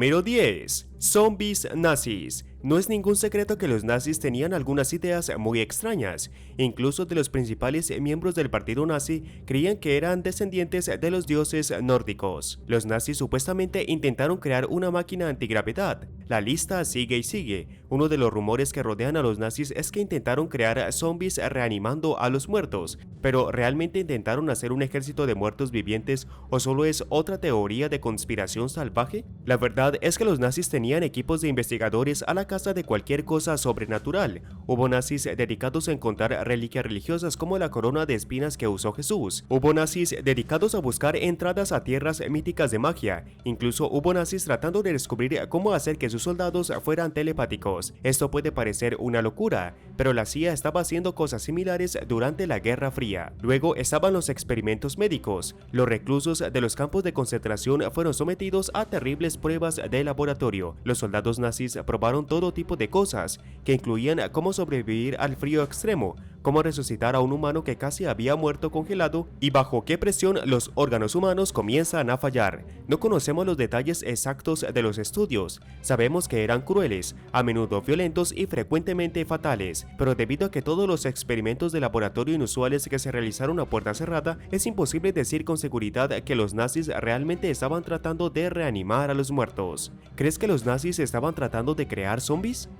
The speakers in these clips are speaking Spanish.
Número 10. Zombies nazis. No es ningún secreto que los nazis tenían algunas ideas muy extrañas. Incluso de los principales miembros del partido nazi creían que eran descendientes de los dioses nórdicos. Los nazis supuestamente intentaron crear una máquina antigravedad. La lista sigue y sigue. Uno de los rumores que rodean a los nazis es que intentaron crear zombies reanimando a los muertos. Pero ¿realmente intentaron hacer un ejército de muertos vivientes o solo es otra teoría de conspiración salvaje? La verdad es que los nazis tenían equipos de investigadores a la casa de cualquier cosa sobrenatural. Hubo nazis dedicados a encontrar reliquias religiosas como la corona de espinas que usó Jesús. Hubo nazis dedicados a buscar entradas a tierras míticas de magia. Incluso hubo nazis tratando de descubrir cómo hacer que sus soldados fueran telepáticos. Esto puede parecer una locura, pero la CIA estaba haciendo cosas similares durante la Guerra Fría. Luego estaban los experimentos médicos. Los reclusos de los campos de concentración fueron sometidos a terribles pruebas de laboratorio. Los soldados nazis probaron todo tipo de cosas, que incluían cómo sobrevivir al frío extremo, cómo resucitar a un humano que casi había muerto congelado y bajo qué presión los órganos humanos comienzan a fallar. No conocemos los detalles exactos de los estudios, sabemos que eran crueles, a menudo violentos y frecuentemente fatales, pero debido a que todos los experimentos de laboratorio inusuales que se realizaron a puerta cerrada, es imposible decir con seguridad que los nazis realmente estaban tratando de reanimar a los muertos. ¿Crees que los nazis estaban tratando de crear zombies?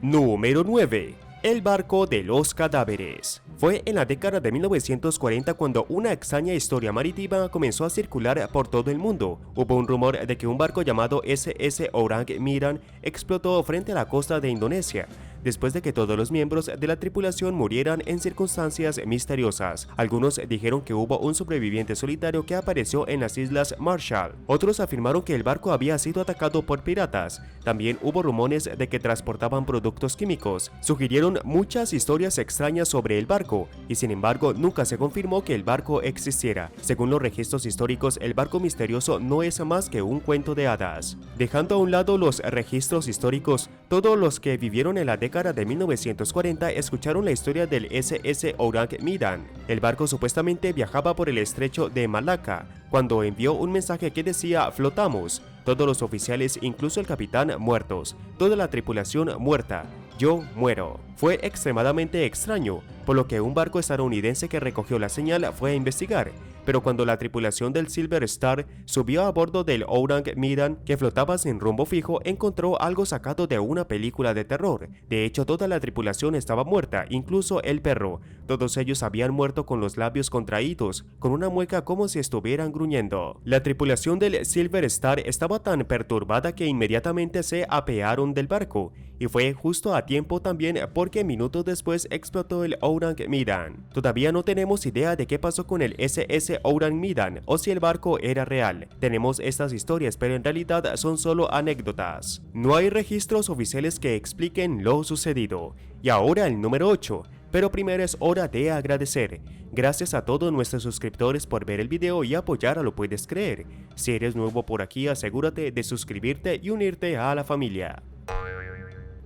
Número 9. El barco de los cadáveres. Fue en la década de 1940 cuando una extraña historia marítima comenzó a circular por todo el mundo. Hubo un rumor de que un barco llamado SS Orang Medan explotó frente a la costa de Indonesia, después de que todos los miembros de la tripulación murieran en circunstancias misteriosas. Algunos dijeron que hubo un sobreviviente solitario que apareció en las Islas Marshall. Otros afirmaron que el barco había sido atacado por piratas. También hubo rumores de que transportaban productos químicos. Sugirieron muchas historias extrañas sobre el barco, y sin embargo nunca se confirmó que el barco existiera. Según los registros históricos, el barco misterioso no es más que un cuento de hadas. Dejando a un lado los registros históricos, todos los que vivieron en la década de 1940 escucharon la historia del SS Orang Medan. El barco supuestamente viajaba por el estrecho de Malaca, cuando envió un mensaje que decía "flotamos", todos los oficiales, incluso el capitán, muertos, toda la tripulación muerta. Yo muero. Fue extremadamente extraño, por lo que un barco estadounidense que recogió la señal fue a investigar, pero cuando la tripulación del Silver Star subió a bordo del Orang Medan, que flotaba sin rumbo fijo, encontró algo sacado de una película de terror. De hecho, toda la tripulación estaba muerta, incluso el perro. Todos ellos habían muerto con los labios contraídos, con una mueca como si estuvieran gruñendo. La tripulación del Silver Star estaba tan perturbada que inmediatamente se apearon del barco, y fue justo a tiempo también porque minutos después explotó el Orang Medan. Todavía no tenemos idea de qué pasó con el SS Orang Medan o si el barco era real. Tenemos estas historias, pero en realidad son solo anécdotas. No hay registros oficiales que expliquen lo sucedido. Y ahora el número 8. Pero primero es hora de agradecer. Gracias a todos nuestros suscriptores por ver el video y apoyar a Lo Puedes Creer. Si eres nuevo por aquí, asegúrate de suscribirte y unirte a la familia.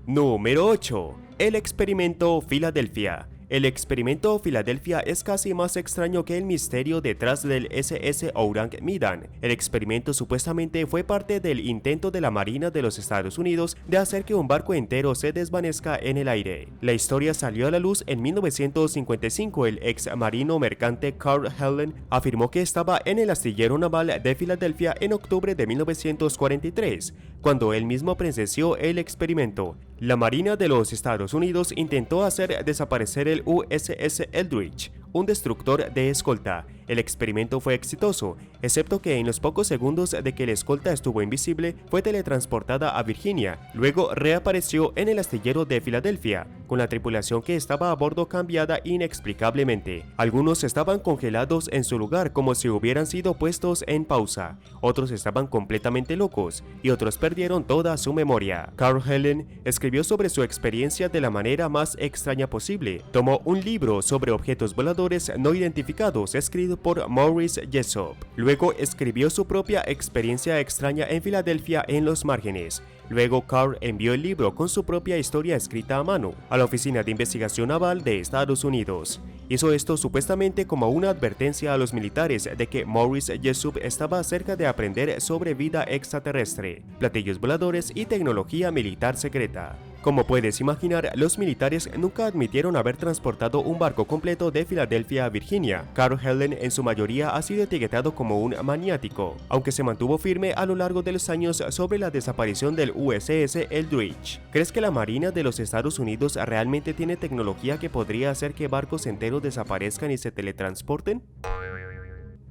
Número 8. El experimento Filadelfia. El experimento Filadelfia es casi más extraño que el misterio detrás del SS Orang Medan. El experimento supuestamente fue parte del intento de la Marina de los Estados Unidos de hacer que un barco entero se desvanezca en el aire. La historia salió a la luz en 1955. El ex marino mercante Carl Helen afirmó que estaba en el astillero naval de Filadelfia en octubre de 1943, cuando él mismo presenció el experimento. La Marina de los Estados Unidos intentó hacer desaparecer el USS Eldridge, un destructor de escolta. El experimento fue exitoso, excepto que en los pocos segundos de que la escolta estuvo invisible, fue teletransportada a Virginia. Luego reapareció en el astillero de Filadelfia, con la tripulación que estaba a bordo cambiada inexplicablemente. Algunos estaban congelados en su lugar como si hubieran sido puestos en pausa. Otros estaban completamente locos y otros perdieron toda su memoria. Carl Helen escribió sobre su experiencia de la manera más extraña posible. Tomó un libro sobre objetos voladores no identificados escrito por Maurice Jessop. Luego Luego escribió su propia experiencia extraña en Filadelfia en los márgenes. Luego Carr envió el libro con su propia historia escrita a mano a la Oficina de Investigación Naval de Estados Unidos. Hizo esto supuestamente como una advertencia a los militares de que Maurice Jessup estaba cerca de aprender sobre vida extraterrestre, platillos voladores y tecnología militar secreta. Como puedes imaginar, los militares nunca admitieron haber transportado un barco completo de Filadelfia a Virginia. Carl Helen en su mayoría ha sido etiquetado como un maniático, aunque se mantuvo firme a lo largo de los años sobre la desaparición del USS Eldridge. ¿Crees que la Marina de los Estados Unidos realmente tiene tecnología que podría hacer que barcos enteros desaparezcan y se teletransporten?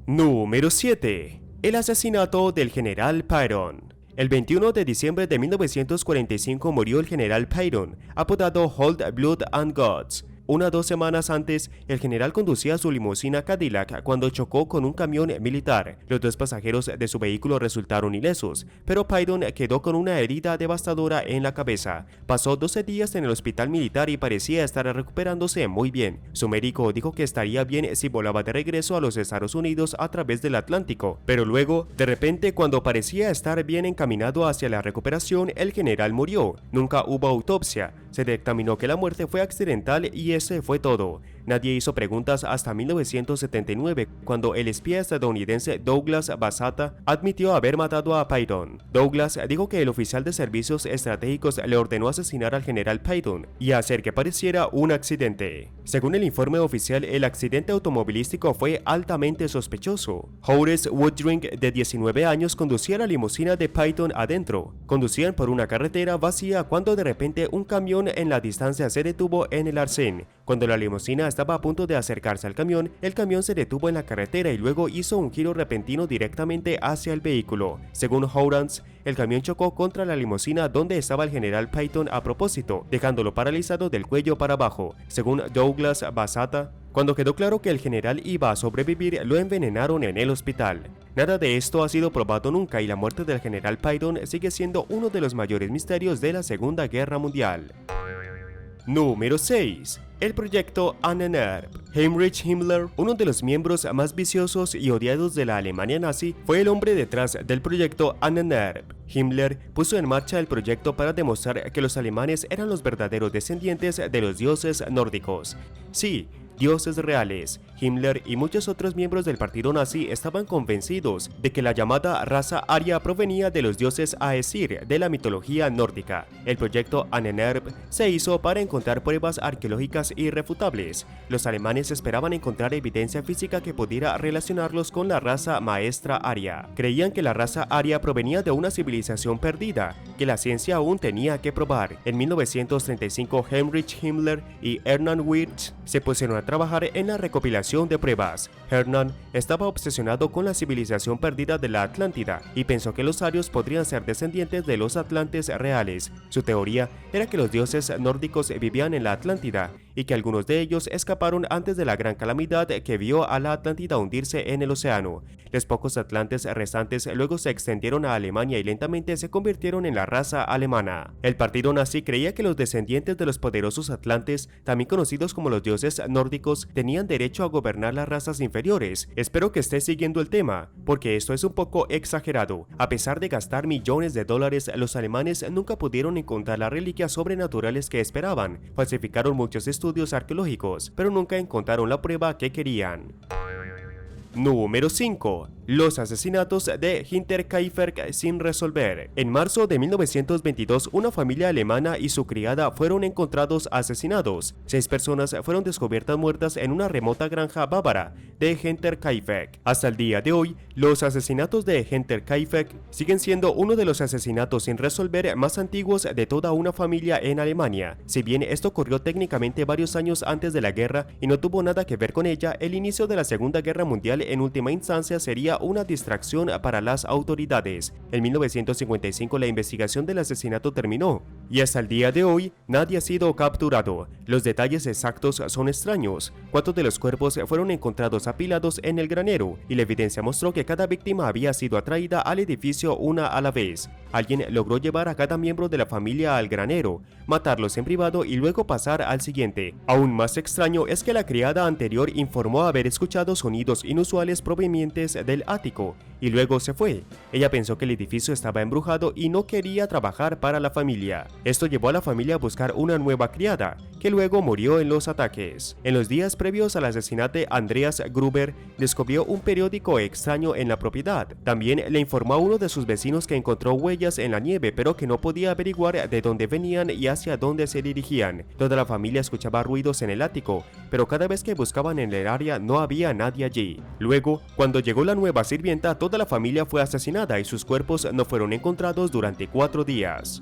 Número 7. El asesinato del general Pyron. El 21 de diciembre de 1945 murió el general Pyron, apodado Hold Blood and Guts. 2 semanas antes, el general conducía su limusina Cadillac cuando chocó con un camión militar. Los 2 pasajeros de su vehículo resultaron ilesos, pero Pyron quedó con una herida devastadora en la cabeza. Pasó 12 días en el hospital militar y parecía estar recuperándose muy bien. Su médico dijo que estaría bien si volaba de regreso a los Estados Unidos a través del Atlántico, pero luego, de repente, cuando parecía estar bien encaminado hacia la recuperación, el general murió. Nunca hubo autopsia. Se dictaminó que la muerte fue accidental y ese fue todo. Nadie hizo preguntas hasta 1979, cuando el espía estadounidense Douglas Bassata admitió haber matado a Pyron. Douglas dijo que el oficial de servicios estratégicos le ordenó asesinar al general Pyron y hacer que pareciera un accidente. Según el informe oficial, el accidente automovilístico fue altamente sospechoso. Horace Woodring, de 19 años, conducía la limusina de Pyron adentro. Conducían por una carretera vacía cuando de repente un camión en la distancia se detuvo en el arcén. Cuando la limusina estaba a punto de acercarse al camión, el camión se detuvo en la carretera y luego hizo un giro repentino directamente hacia el vehículo. Según Howrance, el camión chocó contra la limusina donde estaba el general Pyron a propósito, dejándolo paralizado del cuello para abajo. Según Douglas Bassata, cuando quedó claro que el general iba a sobrevivir, lo envenenaron en el hospital. Nada de esto ha sido probado nunca y la muerte del general Pyron sigue siendo uno de los mayores misterios de la Segunda Guerra Mundial. Número 6. El proyecto Ahnenerbe. Heinrich Himmler, uno de los miembros más viciosos y odiados de la Alemania nazi, fue el hombre detrás del proyecto Ahnenerbe. Himmler puso en marcha el proyecto para demostrar que los alemanes eran los verdaderos descendientes de los dioses nórdicos. Sí, dioses reales. Himmler y muchos otros miembros del partido nazi estaban convencidos de que la llamada raza aria provenía de los dioses Aesir de la mitología nórdica. El proyecto Ahnenerbe se hizo para encontrar pruebas arqueológicas irrefutables. Los alemanes esperaban encontrar evidencia física que pudiera relacionarlos con la raza maestra aria. Creían que la raza aria provenía de una civilización perdida, que la ciencia aún tenía que probar. En 1935, Heinrich Himmler y Hernán Wirth se pusieron a trabajar en la recopilación de pruebas. Hernán estaba obsesionado con la civilización perdida de la Atlántida y pensó que los arios podrían ser descendientes de los atlantes reales. Su teoría era que los dioses nórdicos vivían en la Atlántida y que algunos de ellos escaparon antes de la gran calamidad que vio a la Atlántida hundirse en el océano. Los pocos atlantes restantes luego se extendieron a Alemania y lentamente se convirtieron en la raza alemana. El partido nazi creía que los descendientes de los poderosos atlantes, también conocidos como los dioses nórdicos, tenían derecho a gobernar las razas inferiores. Espero que estés siguiendo el tema, porque esto es un poco exagerado. A pesar de gastar millones de dólares, los alemanes nunca pudieron encontrar las reliquias sobrenaturales que esperaban. Falsificaron muchos estudios arqueológicos, pero nunca encontraron la prueba que querían. Número 5. Los asesinatos de Hinterkaifeck sin resolver. En marzo de 1922, una familia alemana y su criada fueron encontrados asesinados. 6 personas fueron descubiertas muertas en una remota granja bávara de Hinterkaifeck. Hasta el día de hoy, los asesinatos de Hinterkaifeck siguen siendo uno de los asesinatos sin resolver más antiguos de toda una familia en Alemania. Si bien esto ocurrió técnicamente varios años antes de la guerra y no tuvo nada que ver con ella, el inicio de la Segunda Guerra Mundial en última instancia sería una distracción para las autoridades. En 1955 la investigación del asesinato terminó y hasta el día de hoy nadie ha sido capturado. Los detalles exactos son extraños. 4 de los cuerpos fueron encontrados apilados en el granero y la evidencia mostró que cada víctima había sido atraída al edificio una a la vez. Alguien logró llevar a cada miembro de la familia al granero, matarlos en privado y luego pasar al siguiente. Aún más extraño es que la criada anterior informó haber escuchado sonidos inusuales provenientes del ático y luego se fue. Ella pensó que el edificio estaba embrujado y no quería trabajar para la familia. Esto llevó a la familia a buscar una nueva criada, que luego murió en los ataques. En los días previos al asesinato de Andreas Gruber, descubrió un periódico extraño en la propiedad. También le informó a uno de sus vecinos que encontró huellas en la nieve, pero que no podía averiguar de dónde venían y hacia dónde se dirigían. Toda la familia escuchaba ruidos en el ático, pero cada vez que buscaban en el área no había nadie allí. Luego, cuando llegó la nueva sirvienta, toda la familia fue asesinada y sus cuerpos no fueron encontrados durante 4 días.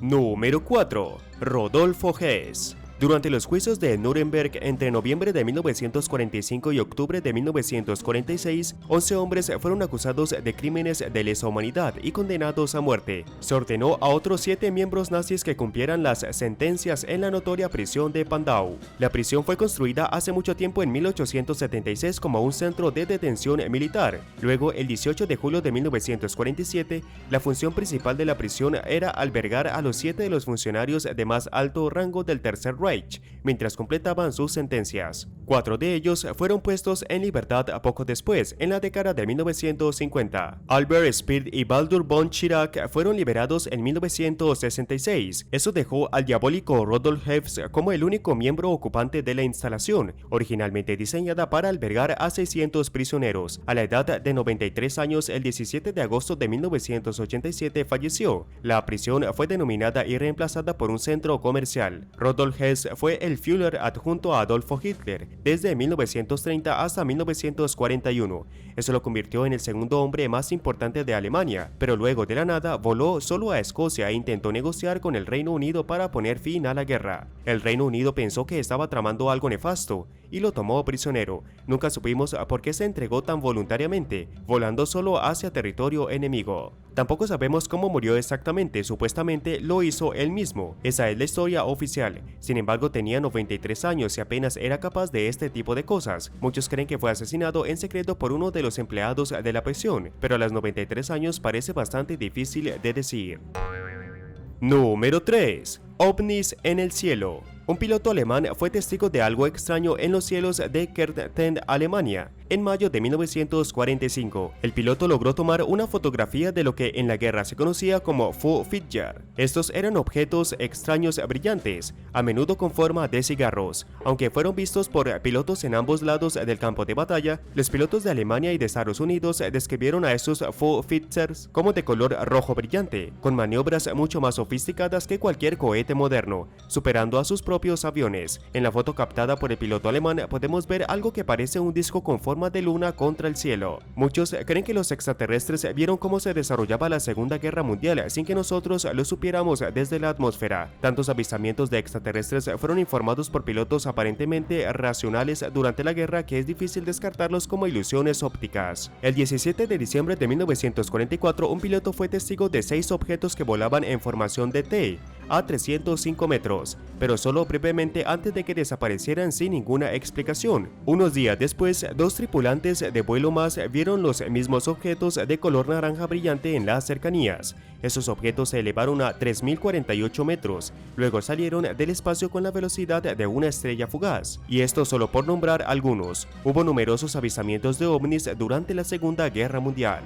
Número 4. Rodolfo Hess. Durante los juicios de Nuremberg entre noviembre de 1945 y octubre de 1946, 11 hombres fueron acusados de crímenes de lesa humanidad y condenados a muerte. Se ordenó a otros 7 miembros nazis que cumplieran las sentencias en la notoria prisión de Spandau. La prisión fue construida hace mucho tiempo en 1876 como un centro de detención militar. Luego, el 18 de julio de 1947, la función principal de la prisión era albergar a los 7 de los funcionarios de más alto rango del Tercer Reich, mientras completaban sus sentencias. 4 de ellos fueron puestos en libertad poco después, en la década de 1950. Albert Speer y Baldur von Schirach fueron liberados en 1966. Eso dejó al diabólico Rodolf Hess como el único miembro ocupante de la instalación, originalmente diseñada para albergar a 600 prisioneros. A la edad de 93 años, el 17 de agosto de 1987 falleció. La prisión fue denominada y reemplazada por un centro comercial. Rodolf Hess fue el Führer adjunto a Adolfo Hitler desde 1930 hasta 1941. Eso lo convirtió en el segundo hombre más importante de Alemania, pero luego de la nada voló solo a Escocia e intentó negociar con el Reino Unido para poner fin a la guerra. El Reino Unido pensó que estaba tramando algo nefasto y lo tomó prisionero. Nunca supimos por qué se entregó tan voluntariamente, volando solo hacia territorio enemigo. Tampoco sabemos cómo murió exactamente, supuestamente lo hizo él mismo. Esa es la historia oficial. Sin embargo, tenía 93 años y apenas era capaz de este tipo de cosas. Muchos creen que fue asesinado en secreto por uno de los empleados de la prisión, pero a los 93 años parece bastante difícil de decir. Número 3. OVNIs en el cielo. Un piloto alemán fue testigo de algo extraño en los cielos de Kärnten, Alemania, en mayo de 1945. El piloto logró tomar una fotografía de lo que en la guerra se conocía como Feuerfeuer. Estos eran objetos extraños brillantes, a menudo con forma de cigarros. Aunque fueron vistos por pilotos en ambos lados del campo de batalla, los pilotos de Alemania y de Estados Unidos describieron a estos Feuerfeuers como de color rojo brillante, con maniobras mucho más sofisticadas que cualquier cohete moderno, superando a sus propios aviones. En la foto captada por el piloto alemán podemos ver algo que parece un disco con forma de luna contra el cielo. Muchos creen que los extraterrestres vieron cómo se desarrollaba la Segunda Guerra Mundial sin que nosotros lo supiéramos desde la atmósfera. Tantos avistamientos de extraterrestres fueron informados por pilotos aparentemente racionales durante la guerra que es difícil descartarlos como ilusiones ópticas. El 17 de diciembre de 1944, un piloto fue testigo de 6 objetos que volaban en formación de T a 305 metros, pero solo brevemente antes de que desaparecieran sin ninguna explicación. Unos días después, 2 tripulantes de vuelo más vieron los mismos objetos de color naranja brillante en las cercanías. Esos objetos se elevaron a 3048 metros, luego salieron del espacio con la velocidad de una estrella fugaz. Y esto solo por nombrar algunos. Hubo numerosos avistamientos de ovnis durante la Segunda Guerra Mundial.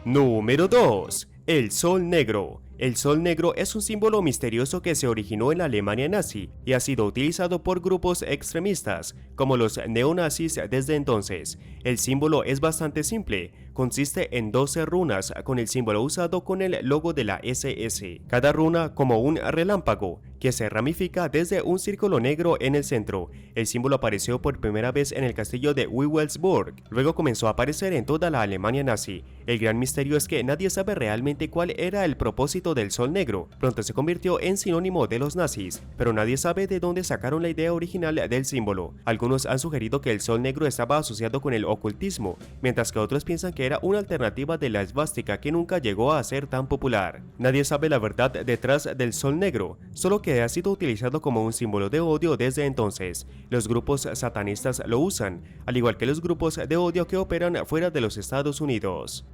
Número 2. El Sol Negro. El Sol Negro es un símbolo misterioso que se originó en la Alemania nazi y ha sido utilizado por grupos extremistas, como los neonazis desde entonces. El símbolo es bastante simple, consiste en 12 runas con el símbolo usado con el logo de la SS, cada runa como un relámpago, que se ramifica desde un círculo negro en el centro. El símbolo apareció por primera vez en el castillo de Wewelsburg, luego comenzó a aparecer en toda la Alemania nazi. El gran misterio es que nadie sabe realmente cuál era el propósito del Sol Negro. Pronto se convirtió en sinónimo de los nazis, pero nadie sabe de dónde sacaron la idea original del símbolo. Algunos han sugerido que el Sol Negro estaba asociado con el ocultismo, mientras que otros piensan que era una alternativa de la esvástica que nunca llegó a ser tan popular. Nadie sabe la verdad detrás del Sol Negro, solo que ha sido utilizado como un símbolo de odio desde entonces. Los grupos satanistas lo usan, al igual que los grupos de odio que operan fuera de los Estados Unidos.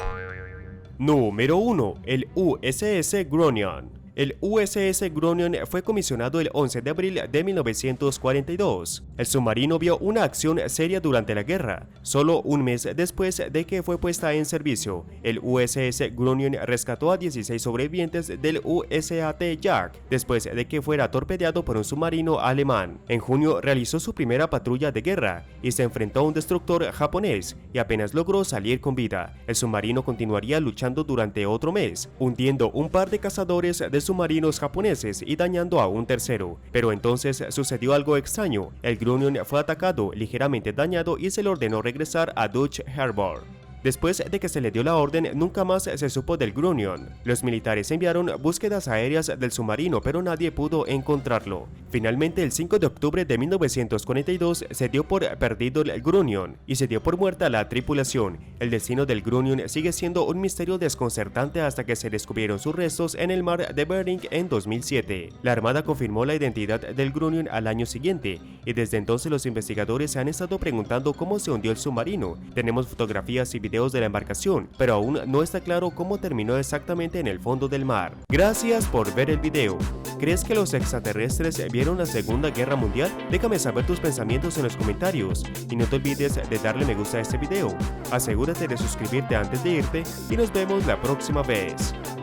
Número 1. El USS Groningen. El USS Grunion fue comisionado el 11 de abril de 1942. El submarino vio una acción seria durante la guerra. Solo un mes después de que fue puesta en servicio, el USS Grunion rescató a 16 sobrevivientes del USAT Jack después de que fuera torpedeado por un submarino alemán. En junio realizó su primera patrulla de guerra y se enfrentó a un destructor japonés y apenas logró salir con vida. El submarino continuaría luchando durante otro mes, hundiendo un par de cazadores de submarinos japoneses y dañando a un tercero. Pero entonces sucedió algo extraño. El Grunion fue atacado, ligeramente dañado y se le ordenó regresar a Dutch Harbor. Después de que se le dio la orden, nunca más se supo del Grunion. Los militares enviaron búsquedas aéreas del submarino, pero nadie pudo encontrarlo. Finalmente, el 5 de octubre de 1942 se dio por perdido el Grunion y se dio por muerta la tripulación. El destino del Grunion sigue siendo un misterio desconcertante hasta que se descubrieron sus restos en el mar de Bering en 2007. La Armada confirmó la identidad del Grunion al año siguiente y desde entonces los investigadores se han estado preguntando cómo se hundió el submarino. Tenemos fotografías y videos de la embarcación, pero aún no está claro cómo terminó exactamente en el fondo del mar. Gracias por ver el video. ¿Crees que los extraterrestres vieron la Segunda Guerra Mundial? Déjame saber tus pensamientos en los comentarios y no te olvides de darle me gusta a este video. Asegúrate de suscribirte antes de irte y nos vemos la próxima vez.